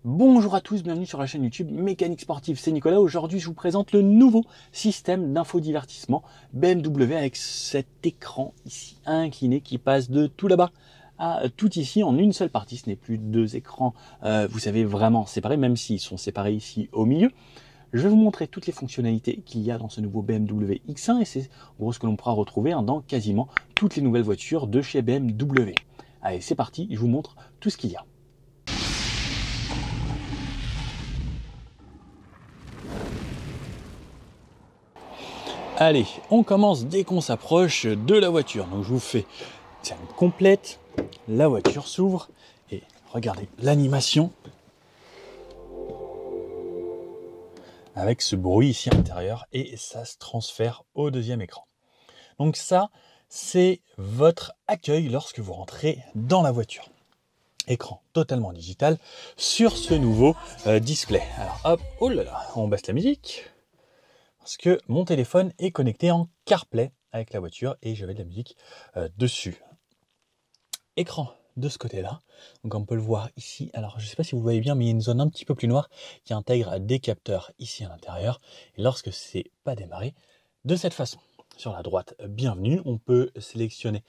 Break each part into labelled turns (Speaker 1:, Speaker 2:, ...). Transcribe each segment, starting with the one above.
Speaker 1: Bonjour à tous, bienvenue sur la chaîne YouTube Mécanique Sportive, c'est Nicolas. Aujourd'hui je vous présente le nouveau système d'infodivertissement BMW avec cet écran ici incliné qui passe de tout là-bas à tout ici en une seule partie. Ce n'est plus deux écrans, vous savez, vraiment séparés, même s'ils sont séparés ici au milieu. Je vais vous montrer toutes les fonctionnalités qu'il y a dans ce nouveau BMW X1 et c'est en gros ce que l'on pourra retrouver dans quasiment toutes les nouvelles voitures de chez BMW. Allez, c'est parti, je vous montre tout ce qu'il y a. Allez, on commence dès qu'on s'approche de la voiture. Donc je vous fais une complète. La voiture s'ouvre et regardez l'animation avec ce bruit ici à l'intérieur et ça se transfère au deuxième écran. Donc ça, c'est votre accueil lorsque vous rentrez dans la voiture. Écran totalement digital sur ce nouveau display. Alors hop, oh là là, on baisse la musique. Parce que mon téléphone est connecté en CarPlay avec la voiture et j'avais de la musique dessus. Écran de ce côté-là, donc on peut le voir ici. Alors je ne sais pas si vous voyez bien, mais il y a une zone un petit peu plus noire qui intègre des capteurs ici à l'intérieur. Et lorsque c'est pas démarré, de cette façon. Sur la droite, bienvenue, on peut sélectionner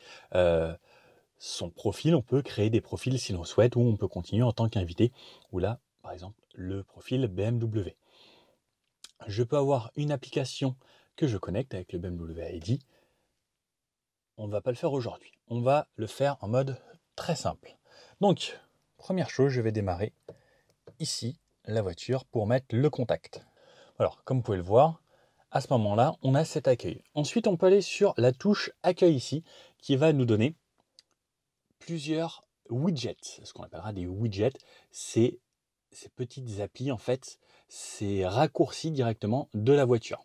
Speaker 1: son profil, on peut créer des profils si l'on souhaite, ou on peut continuer en tant qu'invité, ou là, par exemple, le profil BMW. Je peux avoir une application que je connecte avec le BMW ID. On ne va pas le faire aujourd'hui. On va le faire en mode très simple. Donc, première chose, je vais démarrer ici la voiture pour mettre le contact. Alors, comme vous pouvez le voir, à ce moment-là, on a cet accueil. Ensuite, on peut aller sur la touche accueil ici, qui va nous donner plusieurs widgets. Ce qu'on appellera des widgets, c'est ces petites applis, en fait, ces raccourcis directement de la voiture.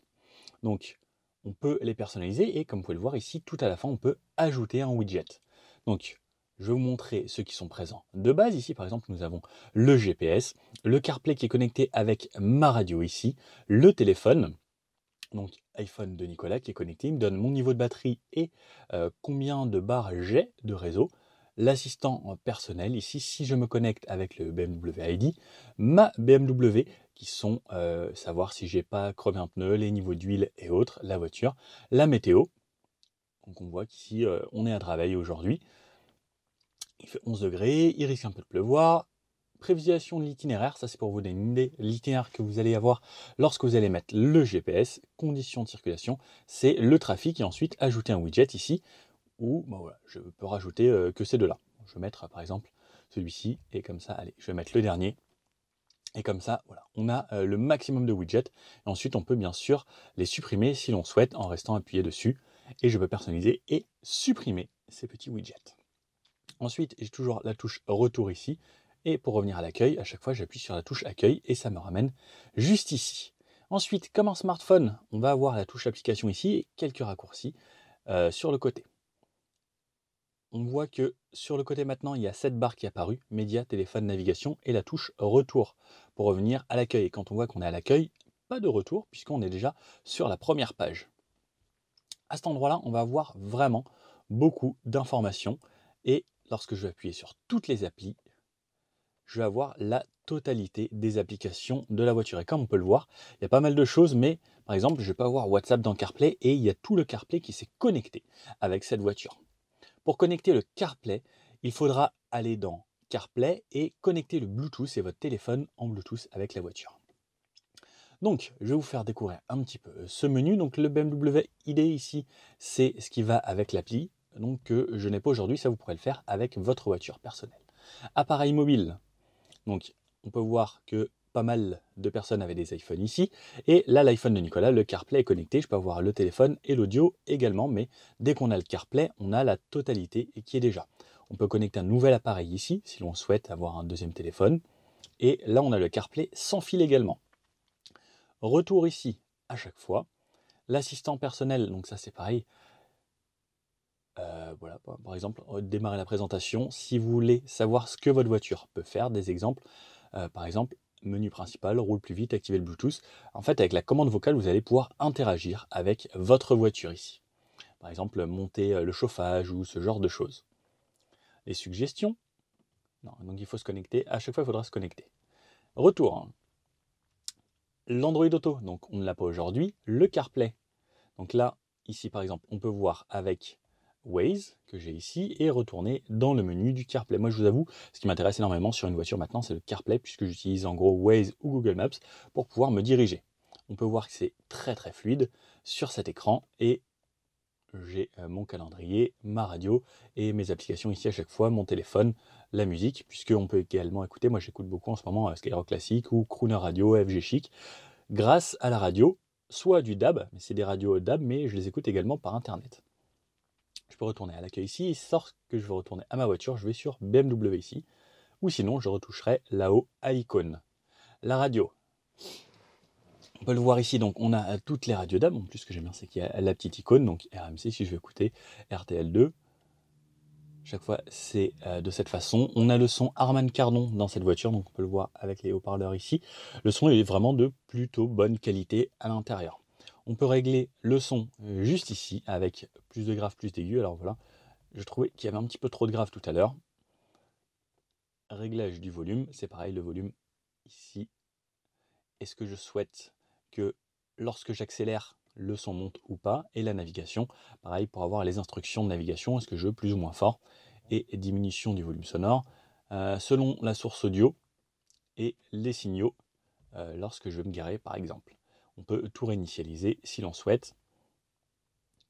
Speaker 1: Donc, on peut les personnaliser et comme vous pouvez le voir ici, tout à la fin, on peut ajouter un widget. Donc, je vais vous montrer ceux qui sont présents de base. Ici, par exemple, nous avons le GPS, le CarPlay qui est connecté avec ma radio ici, le téléphone, donc iPhone de Nicolas qui est connecté, il me donne mon niveau de batterie et combien de barres j'ai de réseau. L'assistant personnel ici, si je me connecte avec le BMW ID, ma BMW qui sont savoir si j'ai pas crevé un pneu, les niveaux d'huile et autres, la voiture, la météo. Donc on voit qu'ici on est à travail aujourd'hui. Il fait 11 degrés, il risque un peu de pleuvoir. Prévisualisation de l'itinéraire, ça c'est pour vous donner une idée, l'itinéraire que vous allez avoir lorsque vous allez mettre le GPS, conditions de circulation, c'est le trafic et ensuite ajouter un widget ici où voilà, je peux rajouter que ces deux-là. Je vais mettre par exemple celui-ci et comme ça, allez, je vais mettre le dernier. Et comme ça, voilà, on a le maximum de widgets. Et ensuite, on peut bien sûr les supprimer si l'on souhaite en restant appuyé dessus. Et je peux personnaliser et supprimer ces petits widgets. Ensuite, j'ai toujours la touche retour ici. Et pour revenir à l'accueil, à chaque fois, j'appuie sur la touche accueil et ça me ramène juste ici. Ensuite, comme un smartphone, on va avoir la touche application ici et quelques raccourcis sur le côté. On voit que sur le côté maintenant, il y a cette barre qui est apparue, média, téléphone, navigation et la touche retour pour revenir à l'accueil. Et quand on voit qu'on est à l'accueil, pas de retour puisqu'on est déjà sur la première page. À cet endroit-là, on va avoir vraiment beaucoup d'informations et lorsque je vais appuyer sur toutes les applis, je vais avoir la totalité des applications de la voiture. Et comme on peut le voir, il y a pas mal de choses, mais par exemple, je vais pas avoir WhatsApp dans CarPlay et il y a tout le CarPlay qui s'est connecté avec cette voiture. Pour connecter le CarPlay, il faudra aller dans CarPlay et connecter le Bluetooth et votre téléphone en Bluetooth avec la voiture. Donc, je vais vous faire découvrir un petit peu ce menu. Donc, le BMW ID ici, c'est ce qui va avec l'appli. Donc, que je n'ai pas aujourd'hui, ça vous pourrez le faire avec votre voiture personnelle. Appareil mobile. Donc, on peut voir que pas mal de personnes avaient des iPhones ici. Et là, l'iPhone de Nicolas, le CarPlay est connecté. Je peux avoir le téléphone et l'audio également. Mais dès qu'on a le CarPlay, on a la totalité et qui est déjà. On peut connecter un nouvel appareil ici, si l'on souhaite avoir un deuxième téléphone. Et là, on a le CarPlay sans fil également. Retour ici à chaque fois. L'assistant personnel, donc ça c'est pareil. Voilà, par exemple, démarrer la présentation. Si vous voulez savoir ce que votre voiture peut faire, des exemples. Par exemple, menu principal, roule plus vite, activer le Bluetooth. En fait, avec la commande vocale, vous allez pouvoir interagir avec votre voiture ici. Par exemple, monter le chauffage ou ce genre de choses. Les suggestions. Non, donc il faut se connecter. À chaque fois, il faudra se connecter. Retour. L'Android Auto, donc on ne l'a pas aujourd'hui. Le CarPlay. Donc là, ici par exemple, on peut voir avec Waze que j'ai ici et retourner dans le menu du CarPlay. Moi je vous avoue, ce qui m'intéresse énormément sur une voiture maintenant, c'est le CarPlay puisque j'utilise en gros Waze ou Google Maps pour pouvoir me diriger. On peut voir que c'est très très fluide sur cet écran et j'ai mon calendrier, ma radio et mes applications ici à chaque fois, mon téléphone, la musique, puisqu'on peut également écouter, moi j'écoute beaucoup en ce moment Skyrock Classique ou Crooner Radio, FG Chic, grâce à la radio, soit du DAB, mais c'est des radios DAB, mais je les écoute également par internet. Je peux retourner à l'accueil ici, et lorsque je veux retourner à ma voiture, je vais sur BMW ici, ou sinon je retoucherai là-haut à l'icône. La radio. On peut le voir ici, donc on a toutes les radios DAB, en plus ce que j'aime bien c'est qu'il y a la petite icône, donc RMC si je veux écouter, RTL2, chaque fois c'est de cette façon. On a le son Harman Kardon dans cette voiture, donc on peut le voir avec les haut-parleurs ici. Le son est vraiment de plutôt bonne qualité à l'intérieur. On peut régler le son juste ici avec plus de graves, plus d'aigus. Alors voilà, je trouvais qu'il y avait un petit peu trop de graves tout à l'heure. Réglage du volume, c'est pareil, le volume ici. Est-ce que je souhaite que lorsque j'accélère, le son monte ou pas? Et la navigation, pareil, pour avoir les instructions de navigation, est-ce que je veux plus ou moins fort? Et diminution du volume sonore, selon la source audio et les signaux lorsque je veux me garer par exemple. On peut tout réinitialiser si l'on souhaite.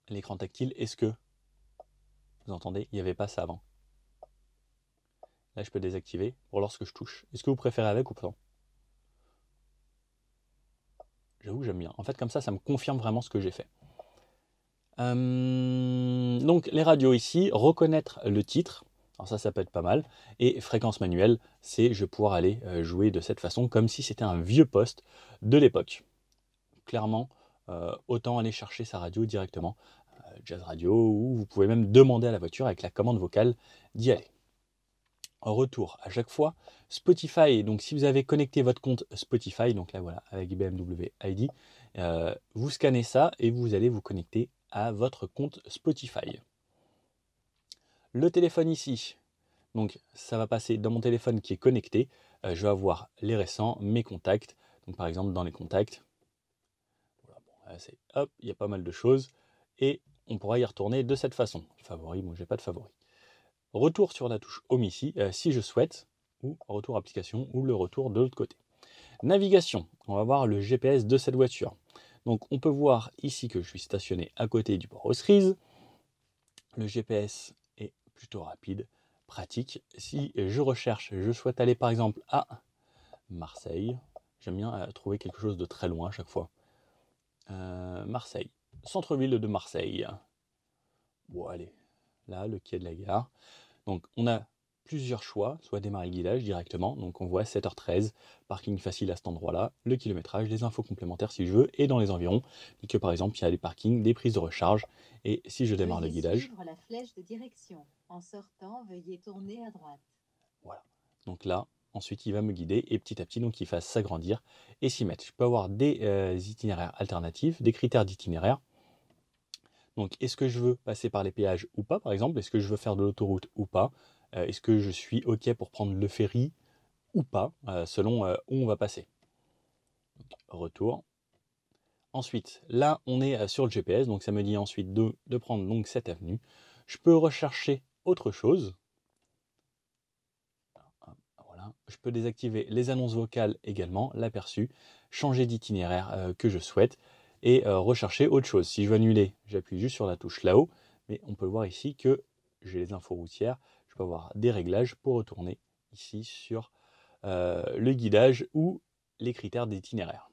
Speaker 1: L'écran tactile, est-ce que vous entendez? Il n'y avait pas ça avant. Là, je peux désactiver pour lorsque je touche. Est-ce que vous préférez avec ou pas? J'avoue que j'aime bien. En fait, comme ça me confirme vraiment ce que j'ai fait. Donc les radios ici, reconnaître le titre, alors ça peut être pas mal, et fréquence manuelle, c'est je vais pouvoir aller jouer de cette façon comme si c'était un vieux poste de l'époque. Clairement, autant aller chercher sa radio directement, Jazz Radio, ou vous pouvez même demander à la voiture avec la commande vocale d'y aller. En retour, à chaque fois, Spotify, donc si vous avez connecté votre compte Spotify, donc là voilà, avec BMW ID, vous scannez ça et vous allez vous connecter à votre compte Spotify. Le téléphone ici, donc ça va passer dans mon téléphone qui est connecté, je vais avoir les récents, mes contacts, donc par exemple dans les contacts, voilà, bon, c'est hop, il y a pas mal de choses, et on pourra y retourner de cette façon. Favoris, moi j'ai pas de favoris. Retour sur la touche Home ici, si je souhaite, ou retour application, ou le retour de l'autre côté. Navigation, on va voir le GPS de cette voiture. Donc on peut voir ici que je suis stationné à côté du port aux cerises. Le GPS est plutôt rapide, pratique. Si je recherche, je souhaite aller par exemple à Marseille. J'aime bien trouver quelque chose de très loin à chaque fois. Marseille, centre-ville de Marseille. Bon allez, là le quai de la gare. Donc on a plusieurs choix, soit démarrer le guidage directement, donc on voit 7h13, parking facile à cet endroit-là, le kilométrage, les infos complémentaires si je veux, et dans les environs, que par exemple il y a des parkings, des prises de recharge, et si je démarre le guidage...
Speaker 2: Suivre la flèche de direction. En sortant, veuillez tourner à droite.
Speaker 1: Voilà, donc là, ensuite il va me guider, et petit à petit, donc il va s'agrandir et s'y mettre. Je peux avoir des itinéraires alternatifs, des critères d'itinéraire. Donc, est-ce que je veux passer par les péages ou pas, par exemple? Est-ce que je veux faire de l'autoroute ou pas? Est-ce que je suis OK pour prendre le ferry ou pas, selon où on va passer? Donc, retour. Ensuite, là, on est sur le GPS, donc ça me dit ensuite de prendre donc cette avenue. Je peux rechercher autre chose. Voilà. Je peux désactiver les annonces vocales également, l'aperçu, changer d'itinéraire que je souhaite et rechercher autre chose. Si je veux annuler, j'appuie juste sur la touche là-haut, mais on peut le voir ici que j'ai les infos routières. Je peux avoir des réglages pour retourner ici sur le guidage ou les critères d'itinéraire.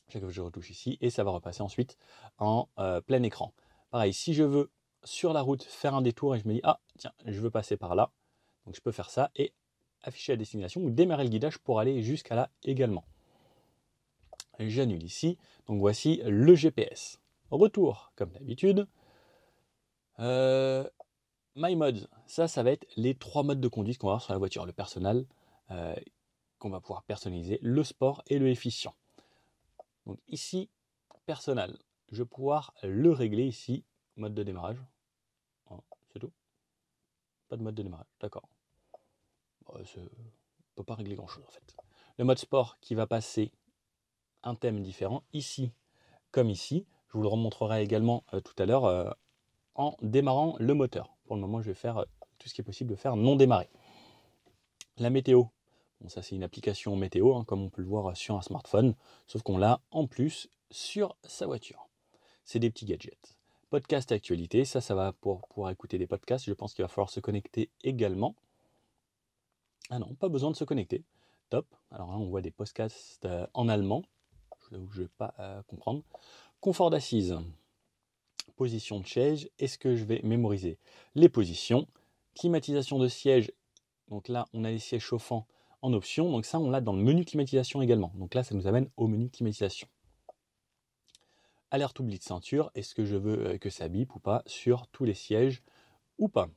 Speaker 1: Chaque fois que je retouche ici et ça va repasser ensuite en plein écran. Pareil, si je veux sur la route faire un détour et je me dis ah tiens je veux passer par là, donc je peux faire ça et afficher la destination ou démarrer le guidage pour aller jusqu'à là également. J'annule ici, donc voici le GPS. Retour comme d'habitude. My Modes, ça va être les 3 modes de conduite qu'on va avoir sur la voiture. Le personnel, qu'on va pouvoir personnaliser, le sport et le efficient. Donc ici, personnel, je vais pouvoir le régler ici, mode de démarrage. Voilà, c'est tout. Pas de mode de démarrage, d'accord. Bon, on ne peut pas régler grand chose en fait. Le mode sport qui va passer un thème différent, ici comme ici. Je vous le remontrerai également tout à l'heure en démarrant le moteur. Pour le moment, je vais faire tout ce qui est possible de faire non démarrer. La météo, bon, ça c'est une application météo, hein, comme on peut le voir sur un smartphone, sauf qu'on l'a en plus sur sa voiture. C'est des petits gadgets. Podcast actualité, ça va pour pouvoir écouter des podcasts. Je pense qu'il va falloir se connecter également. Ah non, pas besoin de se connecter. Top. Alors là, on voit des podcasts en allemand. Je ne vais pas comprendre. Confort d'assise. Position de siège. Est-ce que je vais mémoriser les positions? Climatisation de siège. Donc là, on a les sièges chauffants en option. Donc ça, on l'a dans le menu climatisation également. Donc là, ça nous amène au menu climatisation. Alerte oubli de ceinture. Est-ce que je veux que ça bip ou pas sur tous les sièges ou pas?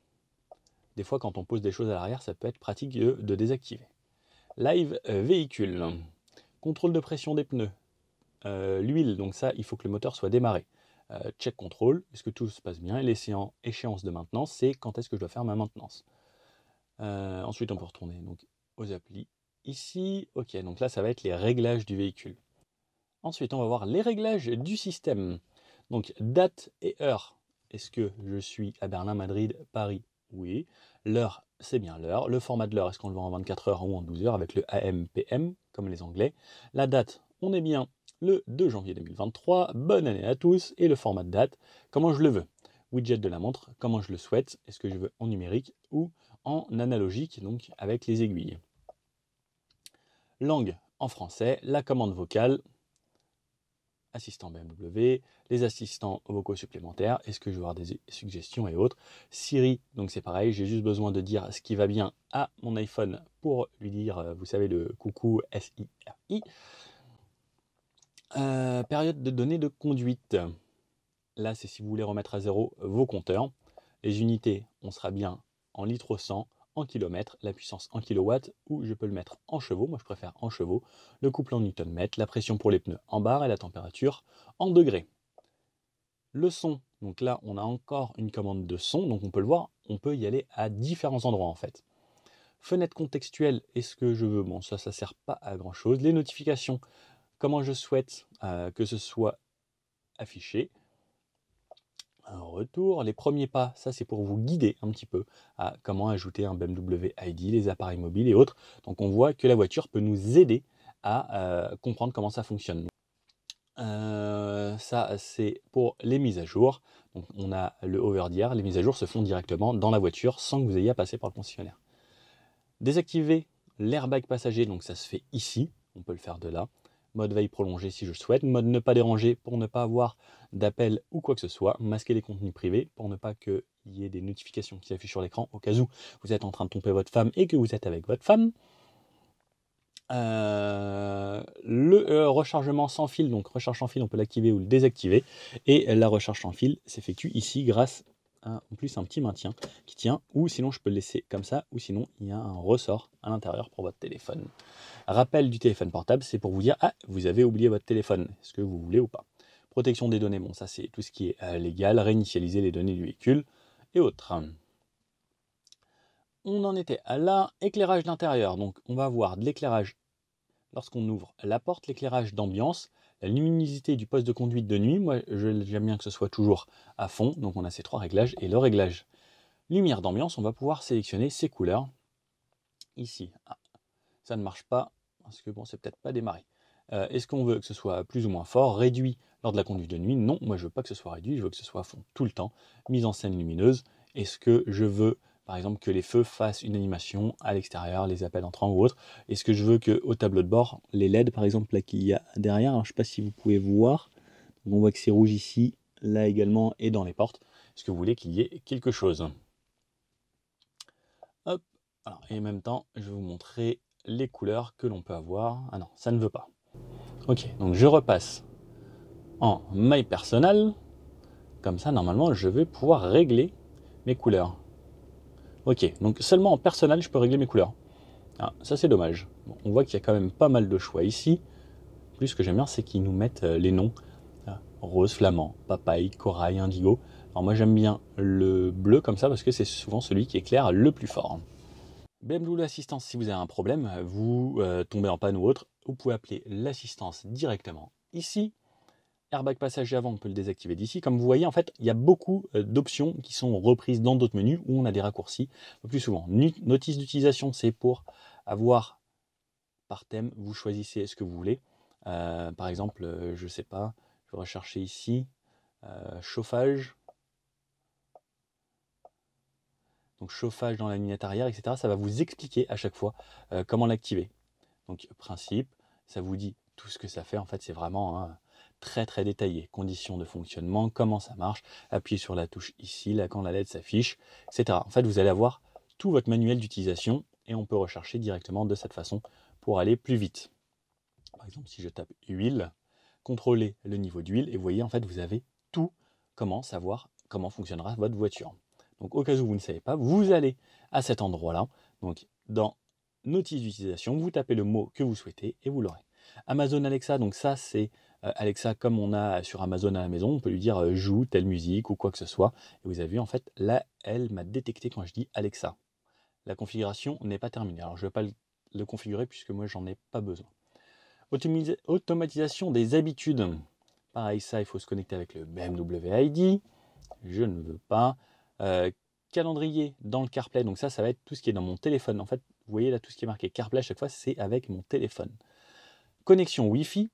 Speaker 1: Des fois, quand on pose des choses à l'arrière, ça peut être pratique de désactiver. Live véhicule. Contrôle de pression des pneus. L'huile, donc ça, il faut que le moteur soit démarré. Check control, est-ce que tout se passe bien? Et l'échéance de maintenance, c'est quand est-ce que je dois faire ma maintenance. Ensuite, on peut retourner donc, aux applis. Ici, ok, donc là, ça va être les réglages du véhicule. Ensuite, on va voir les réglages du système. Donc, date et heure. Est-ce que je suis à Berlin, Madrid, Paris? Oui. L'heure, c'est bien l'heure. Le format de l'heure, est-ce qu'on le voit en 24 heures ou en 12 heures avec le AM/PM, comme les Anglais? La date, on est bien le 2 janvier 2023. Bonne année à tous. Et le format de date, comment je le veux? Widget de la montre, comment je le souhaite? Est-ce que je veux en numérique ou en analogique, donc avec les aiguilles? Langue en français, la commande vocale, assistant BMW, les assistants vocaux supplémentaires, est-ce que je vais avoir des suggestions et autres. Siri, donc c'est pareil, j'ai juste besoin de dire ce qui va bien à mon iPhone pour lui dire, vous savez, le coucou SIRI. Période de données de conduite. Là, c'est si vous voulez remettre à zéro vos compteurs. Les unités, on sera bien en litres au 100, en kilomètres, la puissance en kilowatts, ou je peux le mettre en chevaux, moi je préfère en chevaux, le couple en newton-mètre, la pression pour les pneus en bar et la température en degrés. Le son, donc là on a encore une commande de son, donc on peut le voir, on peut y aller à différents endroits en fait. Fenêtre contextuelle, est-ce que je veux? Bon, ça sert pas à grand chose. Les notifications, comment je souhaite que ce soit affiché. Un retour, les premiers pas, ça c'est pour vous guider un petit peu à comment ajouter un BMW ID, les appareils mobiles et autres. Donc on voit que la voiture peut nous aider à comprendre comment ça fonctionne. Ça c'est pour les mises à jour. Donc on a le over-the-air, les mises à jour se font directement dans la voiture sans que vous ayez à passer par le concessionnaire. Désactiver l'airbag passager, donc ça se fait ici, on peut le faire de là. Mode veille prolongée si je le souhaite, mode ne pas déranger pour ne pas avoir d'appel ou quoi que ce soit, masquer les contenus privés pour ne pas qu'il y ait des notifications qui s'affichent sur l'écran au cas où vous êtes en train de tromper votre femme et que vous êtes avec votre femme. Le rechargement sans fil, donc recharge sans fil, on peut l'activer ou le désactiver. Et la recharge sans fil s'effectue ici grâce à en plus un petit maintien qui tient, ou sinon je peux le laisser comme ça, ou sinon il y a un ressort à l'intérieur pour votre téléphone. Rappel du téléphone portable, c'est pour vous dire, ah, vous avez oublié votre téléphone, est-ce que vous voulez ou pas? Protection des données, bon ça c'est tout ce qui est légal, réinitialiser les données du véhicule et autres. On en était à là, éclairage d'intérieur, donc on va avoir de l'éclairage lorsqu'on ouvre la porte, l'éclairage d'ambiance, la luminosité du poste de conduite de nuit, moi j'aime bien que ce soit toujours à fond, donc on a ces trois réglages, et le réglage lumière d'ambiance, on va pouvoir sélectionner ces couleurs. Ici, ça ne marche pas, parce que bon, c'est peut-être pas démarré. Est-ce qu'on veut que ce soit plus ou moins fort, réduit lors de la conduite de nuit? Non, moi je veux pas que ce soit réduit, je veux que ce soit à fond tout le temps. Mise en scène lumineuse, est-ce que je veux par exemple que les feux fassent une animation à l'extérieur, les appels entrants ou autres? Est-ce que je veux que au tableau de bord, les LED par exemple là qu'il y a derrière, alors, je ne sais pas si vous pouvez voir, on voit que c'est rouge ici, là également et dans les portes. Est-ce que vous voulez qu'il y ait quelque chose? Hop, alors, et en même temps, je vais vous montrer les couleurs que l'on peut avoir. Ah non, ça ne veut pas. Ok, donc je repasse en My Personal. Comme ça, normalement, je vais pouvoir régler mes couleurs. Ok, donc seulement en personnel, je peux régler mes couleurs. Ah, ça c'est dommage. Bon, on voit qu'il y a quand même pas mal de choix ici. Plus, ce que j'aime bien, c'est qu'ils nous mettent les noms. Rose, flamand, papaye, corail, indigo. Alors moi, j'aime bien le bleu comme ça parce que c'est souvent celui qui éclaire le plus fort. BMW Assistance, si vous avez un problème, vous tombez en panne ou autre, vous pouvez appeler l'assistance directement ici. Airbag passager avant, on peut le désactiver d'ici. Comme vous voyez, en fait, il y a beaucoup d'options qui sont reprises dans d'autres menus où on a des raccourcis le plus souvent. Notice d'utilisation, c'est pour avoir par thème, vous choisissez ce que vous voulez. Par exemple, je ne sais pas, je vais rechercher ici, chauffage. Donc chauffage dans la lunette arrière, etc. Ça va vous expliquer à chaque fois comment l'activer. Donc principe, ça vous dit tout ce que ça fait. En fait, c'est vraiment très très détaillé. Conditions de fonctionnement, comment ça marche. Appuyez sur la touche ici, là quand la LED s'affiche, etc. En fait, vous allez avoir tout votre manuel d'utilisation et on peut rechercher directement de cette façon pour aller plus vite. Par exemple, si je tape huile, contrôlez le niveau d'huile et vous voyez, en fait, vous avez tout, comment savoir comment fonctionnera votre voiture. Donc, au cas où vous ne savez pas, vous allez à cet endroit-là. Donc, dans notice d'utilisation, vous tapez le mot que vous souhaitez et vous l'aurez. Amazon Alexa, donc ça, c'est Alexa comme on a sur Amazon à la maison. On peut lui dire joue telle musique ou quoi que ce soit. Et vous avez vu, en fait, là, elle m'a détecté quand je dis Alexa. La configuration n'est pas terminée. Alors, je ne vais pas le configurer puisque moi, j'en ai pas besoin. Automatisation des habitudes. Pareil, ça, il faut se connecter avec le BMW ID. Je ne veux pas. Calendrier dans le CarPlay. Donc ça va être tout ce qui est dans mon téléphone. En fait, vous voyez là, tout ce qui est marqué CarPlay à chaque fois, c'est avec mon téléphone. Connexion Wi-Fi.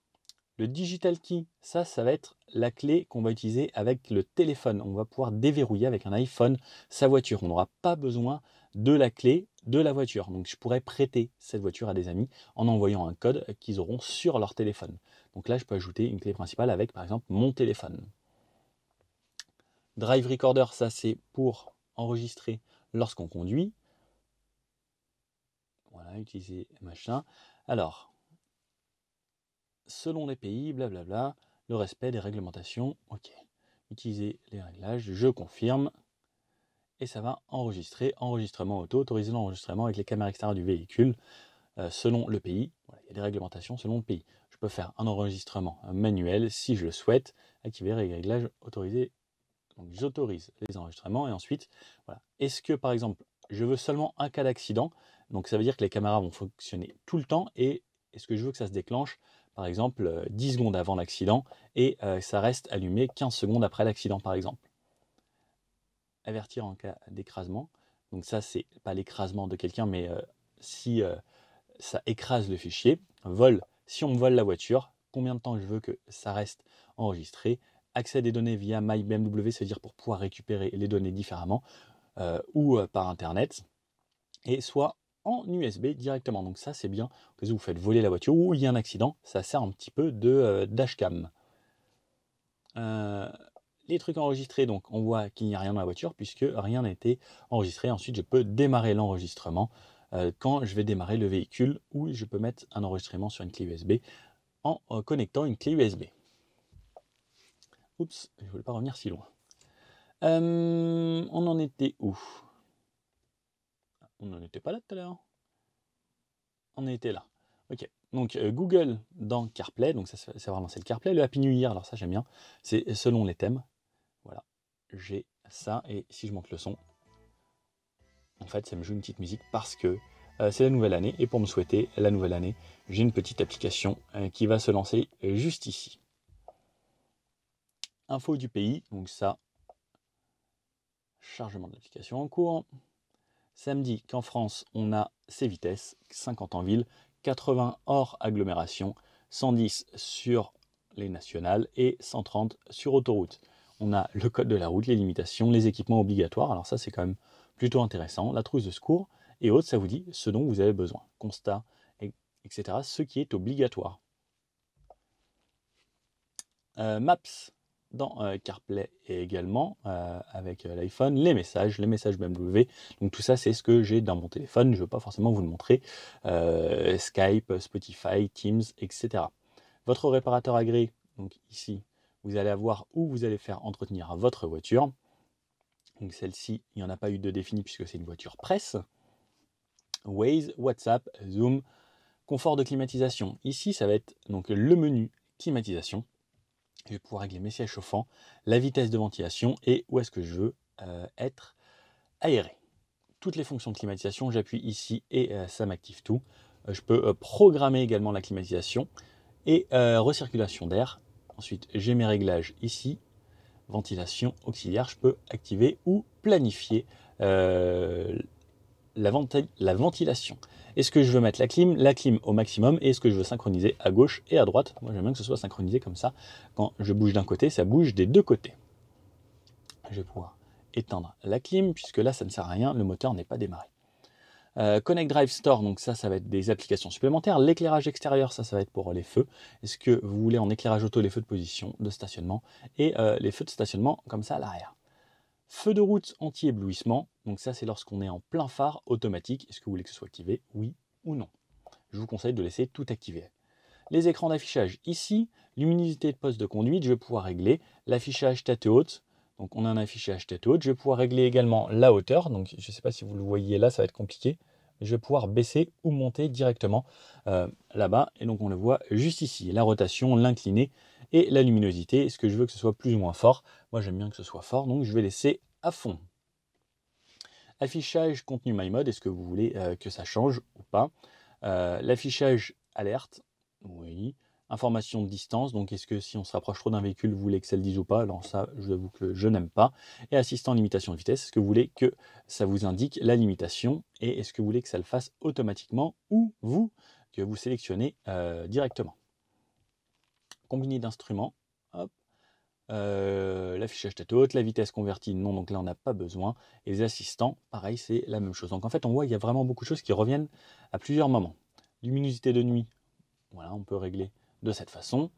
Speaker 1: Le Digital Key, ça va être la clé qu'on va utiliser avec le téléphone. On va pouvoir déverrouiller avec un iPhone sa voiture. On n'aura pas besoin de la clé de la voiture. Donc je pourrais prêter cette voiture à des amis en envoyant un code qu'ils auront sur leur téléphone. Donc là, je peux ajouter une clé principale avec, par exemple, mon téléphone. Drive Recorder, ça c'est pour enregistrer lorsqu'on conduit. Voilà, utiliser machin. Alors, selon les pays, blablabla, le respect des réglementations, ok. Utiliser les réglages, je confirme. Et ça va enregistrer, enregistrement auto, autoriser l'enregistrement avec les caméras extérieures du véhicule selon le pays. Voilà, il y a des réglementations selon le pays. Je peux faire un enregistrement manuel si je le souhaite, activer les réglages autorisés. Donc j'autorise les enregistrements et ensuite, voilà. Est-ce que par exemple, je veux seulement un cas d'accident, donc ça veut dire que les caméras vont fonctionner tout le temps et est-ce que je veux que ça se déclenche par exemple 10 secondes avant l'accident et ça reste allumé 15 secondes après l'accident par exemple. Avertir en cas d'écrasement. Donc ça, c'est pas l'écrasement de quelqu'un, mais si ça écrase le fichier. Vol, si on me vole la voiture, combien de temps je veux que ça reste enregistré. Accès des données via MyBMW, c'est-à-dire pour pouvoir récupérer les données différemment, ou par Internet, et soit en USB directement. Donc ça, c'est bien, au cas où vous faites voler la voiture ou il y a un accident, ça sert un petit peu de dashcam. Les trucs enregistrés, donc on voit qu'il n'y a rien dans la voiture puisque rien n'a été enregistré. Ensuite, je peux démarrer l'enregistrement quand je vais démarrer le véhicule ou je peux mettre un enregistrement sur une clé USB en connectant une clé USB. Oups, je ne voulais pas revenir si loin. On en était où? On n'en était pas là tout à l'heure. On était là. Ok. Donc Google dans CarPlay, donc ça c'est vraiment c'est le CarPlay. Le Happy New Year, alors ça j'aime bien, c'est selon les thèmes. Voilà, j'ai ça et si je monte le son, en fait ça me joue une petite musique parce que c'est la nouvelle année et pour me souhaiter la nouvelle année, j'ai une petite application qui va se lancer juste ici. Info du pays, donc ça, chargement de l'application en cours. Ça me dit qu'en France, on a ces vitesses, 50 en ville, 80 hors agglomération, 110 sur les nationales et 130 sur autoroute. On a le code de la route, les limitations, les équipements obligatoires. Alors ça, c'est quand même plutôt intéressant. La trousse de secours et autres, ça vous dit ce dont vous avez besoin. Constat, etc. Ce qui est obligatoire. Maps dans CarPlay et également avec l'iPhone, les messages BMW. Donc tout ça, c'est ce que j'ai dans mon téléphone. Je ne veux pas forcément vous le montrer. Skype, Spotify, Teams, etc. Votre réparateur agréé, donc ici, vous allez avoir où vous allez faire entretenir votre voiture. Donc celle-ci, il n'y en a pas eu de défini puisque c'est une voiture presse. Waze, WhatsApp, Zoom, confort de climatisation. Ici, ça va être donc le menu climatisation. Je vais pouvoir régler mes sièges chauffants, la vitesse de ventilation et où est-ce que je veux être aéré. toutes les fonctions de climatisation. J'appuie ici et ça m'active tout. Je peux programmer également la climatisation et recirculation d'air. Ensuite, j'ai mes réglages ici. Ventilation auxiliaire, je peux activer ou planifier la ventilation. Est-ce que je veux mettre la clim au maximum et est-ce que je veux synchroniser à gauche et à droite? Moi j'aime bien que ce soit synchronisé comme ça. Quand je bouge d'un côté, ça bouge des deux côtés. Je vais pouvoir éteindre la clim puisque là ça ne sert à rien, le moteur n'est pas démarré. Connect Drive Store, donc ça va être des applications supplémentaires. L'éclairage extérieur, ça va être pour les feux. Est-ce que vous voulez en éclairage auto les feux de position, de stationnement et les feux de stationnement comme ça à l'arrière. Feu de route anti-éblouissement, donc ça c'est lorsqu'on est en plein phare automatique. Est-ce que vous voulez que ce soit activé, oui ou non? Je vous conseille de laisser tout activé. Les écrans d'affichage ici, luminosité de poste de conduite, je vais pouvoir régler l'affichage tête haute. Donc on a un affichage tête haute, je vais pouvoir régler également la hauteur, donc je ne sais pas si vous le voyez là, ça va être compliqué. Je vais pouvoir baisser ou monter directement là-bas, et donc on le voit juste ici. La rotation, l'incliné et la luminosité. Est-ce que je veux que ce soit plus ou moins fort? Moi j'aime bien que ce soit fort, donc je vais laisser à fond. Affichage contenu MyMode, est-ce que vous voulez que ça change ou pas? L'affichage alerte, oui. Information de distance, donc est-ce que si on se rapproche trop d'un véhicule, vous voulez que ça le dise ou pas? Alors ça, je vous avoue que je n'aime pas. Et assistant limitation de vitesse, est-ce que vous voulez que ça vous indique la limitation? Et est-ce que vous voulez que ça le fasse automatiquement ou vous, que vous sélectionnez directement? Combiné d'instruments, hop. L'affichage tête haute, la vitesse convertie, non, donc là on n'a pas besoin. Et les assistants, pareil, c'est la même chose. Donc en fait, on voit qu'il y a vraiment beaucoup de choses qui reviennent à plusieurs moments. Luminosité de nuit, voilà, on peut régler de cette façon.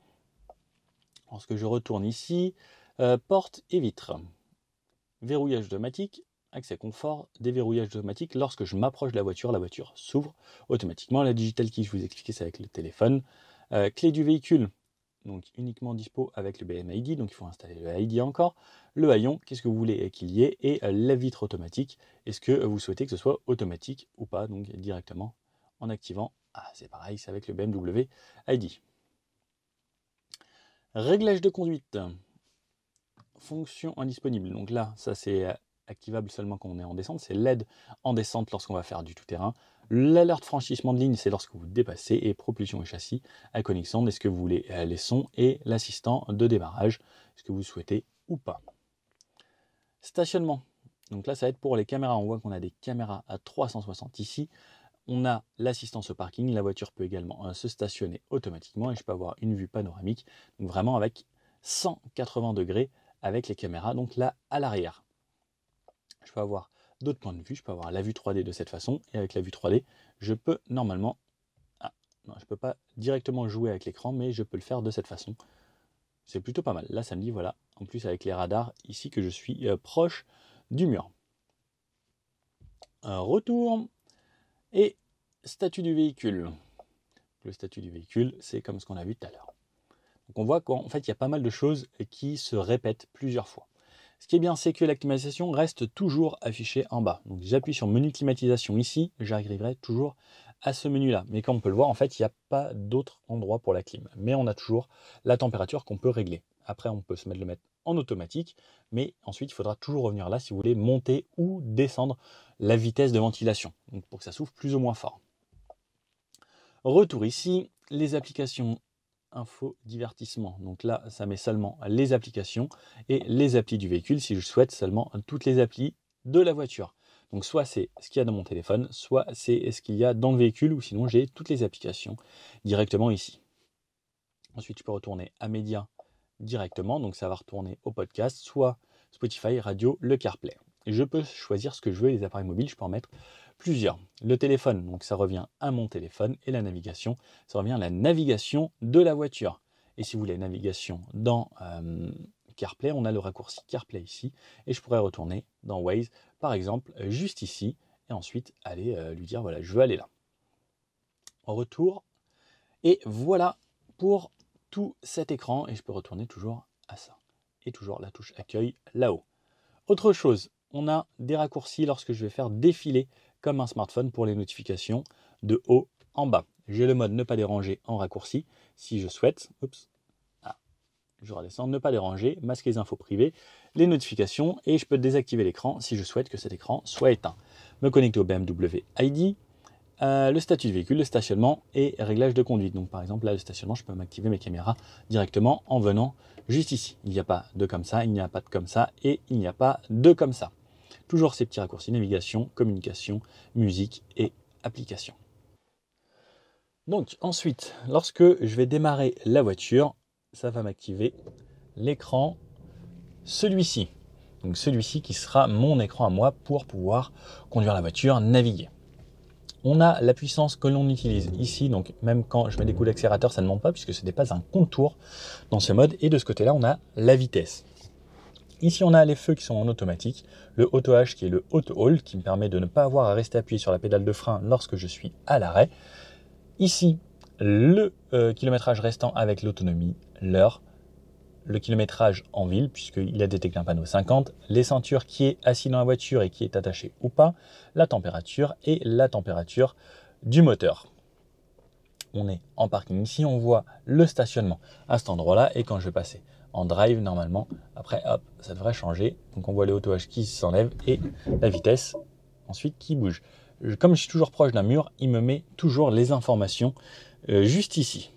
Speaker 1: Lorsque je retourne ici, porte et vitres. Verrouillage automatique, accès confort, déverrouillage automatique. Lorsque je m'approche de la voiture s'ouvre automatiquement. La digital key, je vous expliquais, c'est avec le téléphone. Clé du véhicule, donc uniquement dispo avec le BMID, donc il faut installer le ID encore. Le haillon, qu'est-ce que vous voulez qu'il y ait? Et la vitre automatique, est-ce que vous souhaitez que ce soit automatique ou pas? Donc directement en activant, c'est pareil, c'est avec le BMW ID. Réglage de conduite, fonction indisponible. Donc là, ça c'est activable seulement quand on est en descente. C'est LED en descente lorsqu'on va faire du tout-terrain. L'alerte franchissement de ligne, c'est lorsque vous dépassez. Et propulsion et châssis à connexion. Est-ce que vous voulez les sons et l'assistant de démarrage? Est-ce que vous souhaitez ou pas? Stationnement. Donc là, ça va être pour les caméras. On voit qu'on a des caméras à 360 ici. On a l'assistance au parking. La voiture peut également se stationner automatiquement et je peux avoir une vue panoramique. Donc vraiment avec 180 degrés avec les caméras. Donc là, à l'arrière, je peux avoir d'autres points de vue. Je peux avoir la vue 3D de cette façon. Et avec la vue 3D, je peux normalement... non, je ne peux pas directement jouer avec l'écran, mais je peux le faire de cette façon. C'est plutôt pas mal. Là, ça me dit, voilà, en plus avec les radars ici, que je suis proche du mur. Un retour. Et statut du véhicule. Le statut du véhicule, c'est comme ce qu'on a vu tout à l'heure. Donc on voit qu'en fait, il y a pas mal de choses qui se répètent plusieurs fois. Ce qui est bien, c'est que la climatisation reste toujours affichée en bas. Donc j'appuie sur menu climatisation ici, j'arriverai toujours à ce menu-là. Mais comme on peut le voir, en fait, il n'y a pas d'autre endroit pour la clim. Mais on a toujours la température qu'on peut régler. Après, on peut le mettre en automatique, mais ensuite, il faudra toujours revenir là si vous voulez monter ou descendre la vitesse de ventilation, donc pour que ça souffle plus ou moins fort. Retour ici, les applications info divertissement. Donc là, ça met seulement les applications et les applis du véhicule si je souhaite seulement toutes les applis de la voiture. Donc soit c'est ce qu'il y a dans mon téléphone, soit c'est ce qu'il y a dans le véhicule, ou sinon j'ai toutes les applications directement ici. Ensuite, je peux retourner à médias directement, donc ça va retourner au podcast, soit Spotify, radio, le CarPlay. Et je peux choisir ce que je veux, les appareils mobiles, je peux en mettre plusieurs. Le téléphone, donc ça revient à mon téléphone, et la navigation, ça revient à la navigation de la voiture. Et si vous voulez navigation dans CarPlay, on a le raccourci CarPlay ici, et je pourrais retourner dans Waze, par exemple, juste ici, et ensuite aller lui dire, voilà, je veux aller là. En retour, et voilà pour tout cet écran, et je peux retourner toujours à ça. Et toujours la touche accueil là-haut. Autre chose, on a des raccourcis lorsque je vais faire défiler comme un smartphone pour les notifications de haut en bas. J'ai le mode ne pas déranger en raccourci si je souhaite. Oups. Je redescends, ne pas déranger, masquer les infos privées, les notifications, et je peux désactiver l'écran si je souhaite que cet écran soit éteint. me connecter au BMW ID, le statut du véhicule, le stationnement et réglage de conduite. Donc par exemple là le stationnement, je peux m'activer mes caméras directement en venant juste ici. Il n'y a pas de comme ça, il n'y a pas de comme ça et il n'y a pas de comme ça. Toujours ces petits raccourcis, navigation, communication, musique et application. Donc ensuite, lorsque je vais démarrer la voiture, ça va m'activer l'écran, celui-ci. Donc celui-ci qui sera mon écran à moi pour pouvoir conduire la voiture, naviguer. On a la puissance que l'on utilise ici, donc même quand je mets des coups d'accélérateur, ça ne monte pas puisque ce n'est pas un contour dans ce mode. Et de ce côté-là, on a la vitesse. Ici, on a les feux qui sont en automatique, le auto H qui est le auto hold qui me permet de ne pas avoir à rester appuyé sur la pédale de frein lorsque je suis à l'arrêt. Ici, le kilométrage restant avec l'autonomie, l'heure, le kilométrage en ville, puisqu'il a détecté un panneau 50, les ceintures qui est assis dans la voiture et qui est attaché ou pas, la température et la température du moteur. On est en parking ici, on voit le stationnement à cet endroit-là, et quand je vais passer en drive, normalement, après, hop, ça devrait changer. Donc on voit les auto-H qui s'enlèvent et la vitesse ensuite qui bouge. Comme je suis toujours proche d'un mur, il me met toujours les informations juste ici.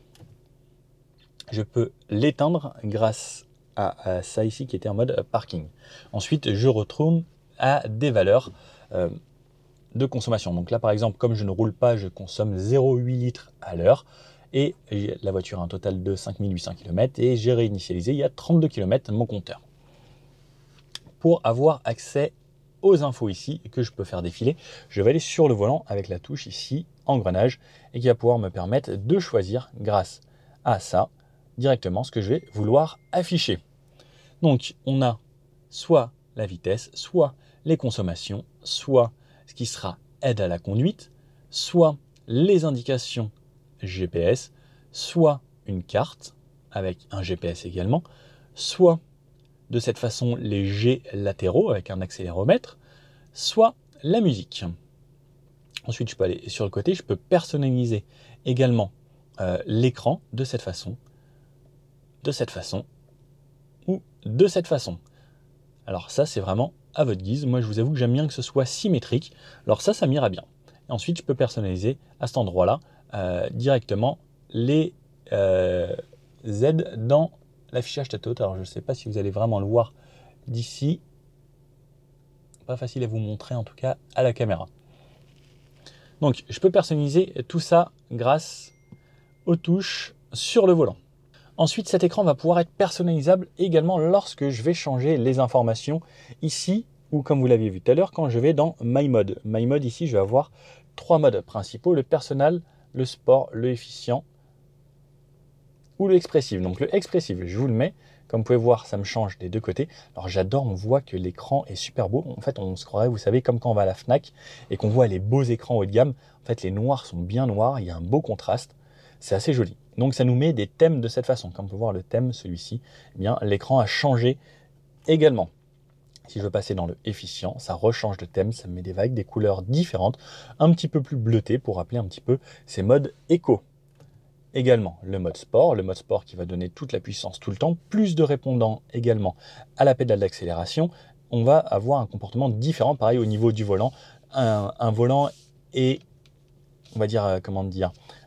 Speaker 1: Je peux l'éteindre grâce à ça ici qui était en mode parking. Ensuite, je retourne à des valeurs de consommation. Donc là, par exemple, comme je ne roule pas, je consomme 0,8 litres à l'heure. Et la voiture a un total de 5800 km et j'ai réinitialisé il y a 32 km mon compteur. Pour avoir accès aux infos ici que je peux faire défiler, je vais aller sur le volant avec la touche ici, engrenage, et qui va pouvoir me permettre de choisir grâce à ça directement ce que je vais vouloir afficher. Donc on a soit la vitesse, soit les consommations, soit ce qui sera aide à la conduite, soit les indications GPS, soit une carte avec un GPS également, soit de cette façon les G latéraux avec un accéléromètre, soit la musique. Ensuite je peux aller sur le côté, je peux personnaliser également l'écran de cette façon ou de cette façon. Alors ça c'est vraiment à votre guise. Moi je vous avoue que j'aime bien que ce soit symétrique. Alors ça m'ira bien. Et ensuite je peux personnaliser à cet endroit-là directement les Z dans l'affichage tête haute. Alors je ne sais pas si vous allez vraiment le voir d'ici. Pas facile à vous montrer en tout cas à la caméra. Donc je peux personnaliser tout ça grâce aux touches sur le volant. Ensuite, cet écran va pouvoir être personnalisable également lorsque je vais changer les informations ici, ou comme vous l'aviez vu tout à l'heure, quand je vais dans My Mode. My Mode, ici, je vais avoir 3 modes principaux, le personnel, le sport, le efficient ou le expressif. Donc le expressif, je vous le mets. Comme vous pouvez voir, ça me change des deux côtés. Alors j'adore, on voit que l'écran est super beau. En fait, on se croirait, vous savez, comme quand on va à la Fnac et qu'on voit les beaux écrans haut de gamme. En fait, les noirs sont bien noirs, il y a un beau contraste. C'est assez joli. Donc ça nous met des thèmes de cette façon. Comme on peut voir le thème, celui-ci, eh bien l'écran a changé également. Si je veux passer dans le efficient, ça rechange de thème, ça me met des vagues, des couleurs différentes, un petit peu plus bleutées pour rappeler un petit peu ces modes éco. Également le mode sport qui va donner toute la puissance tout le temps, plus de répondants également à la pédale d'accélération. On va avoir un comportement différent, pareil au niveau du volant. Un volant est, on va dire,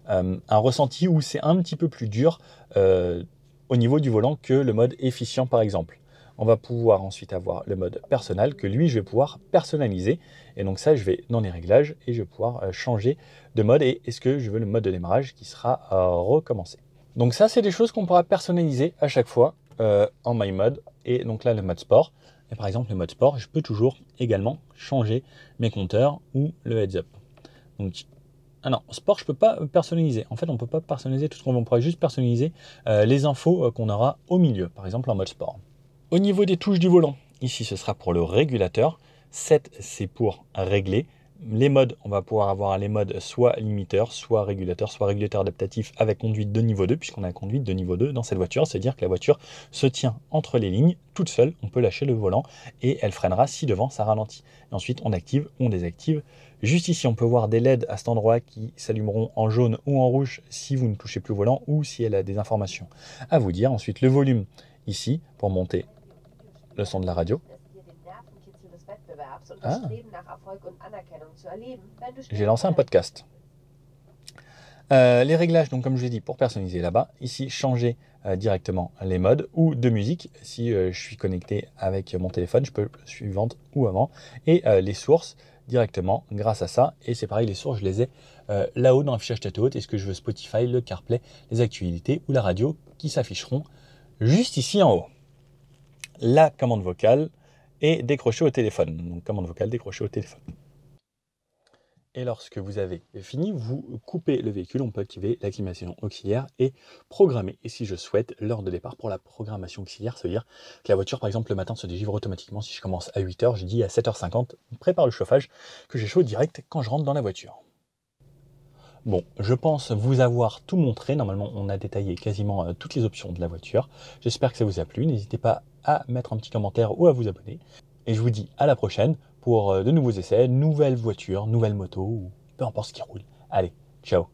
Speaker 1: un ressenti où c'est un petit peu plus dur au niveau du volant que le mode efficient par exemple. On va pouvoir ensuite avoir le mode personnel que lui je vais pouvoir personnaliser, et donc ça je vais dans les réglages et je vais pouvoir changer de mode, et est-ce que je veux le mode de démarrage qui sera recommencé. Donc ça c'est des choses qu'on pourra personnaliser à chaque fois en My Mode. Et donc là le mode sport, et par exemple le mode sport je peux toujours également changer mes compteurs ou le heads up. Donc ah non, sport, je ne peux pas personnaliser. En fait, on ne peut pas personnaliser tout ce qu'on veut. On pourra juste personnaliser les infos qu'on aura au milieu, par exemple en mode sport. Au niveau des touches du volant, ici, ce sera pour le régulateur. 7, c'est pour régler. Les modes, on va pouvoir avoir les modes soit limiteur, soit régulateur adaptatif avec conduite de niveau 2, puisqu'on a la conduite de niveau 2 dans cette voiture. C'est-à-dire que la voiture se tient entre les lignes, toute seule. On peut lâcher le volant et elle freinera si devant ça ralentit. Et ensuite, on active ou on désactive. Juste ici, on peut voir des LED à cet endroit qui s'allumeront en jaune ou en rouge si vous ne touchez plus au volant ou si elle a des informations à vous dire. Ensuite, le volume ici pour monter le son de la radio.
Speaker 3: bewerbst und
Speaker 1: Ah.
Speaker 3: das Streben nach Erfolg und Anerkennung zu erleben, wenn du
Speaker 1: J'ai lancé un podcast. Les réglages, donc comme je l'ai dit, pour personnaliser là-bas, ici changer directement les modes ou de musique. Si je suis connecté avec mon téléphone, je peux suivante ou avant. Et les sources directement grâce à ça. Et c'est pareil, les sources, je les ai là-haut dans l'affichage tête haute. Est-ce que je veux Spotify, le CarPlay, les actualités ou la radio qui s'afficheront juste ici en haut. La commande vocale est décrochée au téléphone. Donc commande vocale décrochée au téléphone. Et lorsque vous avez fini, vous coupez le véhicule, on peut activer la climatisation auxiliaire et programmer. Et si je souhaite l'heure de départ pour la programmation auxiliaire, ça veut dire que la voiture, par exemple, le matin se dégivre automatiquement. Si je commence à 8h, je dis à 7h50, prépare le chauffage, que j'ai chaud direct quand je rentre dans la voiture. Bon, je pense vous avoir tout montré. Normalement, on a détaillé quasiment toutes les options de la voiture. J'espère que ça vous a plu. N'hésitez pas à mettre un petit commentaire ou à vous abonner. Et je vous dis à la prochaine pour de nouveaux essais, nouvelles voitures, nouvelles motos, ou peu importe ce qui roule. Allez, ciao!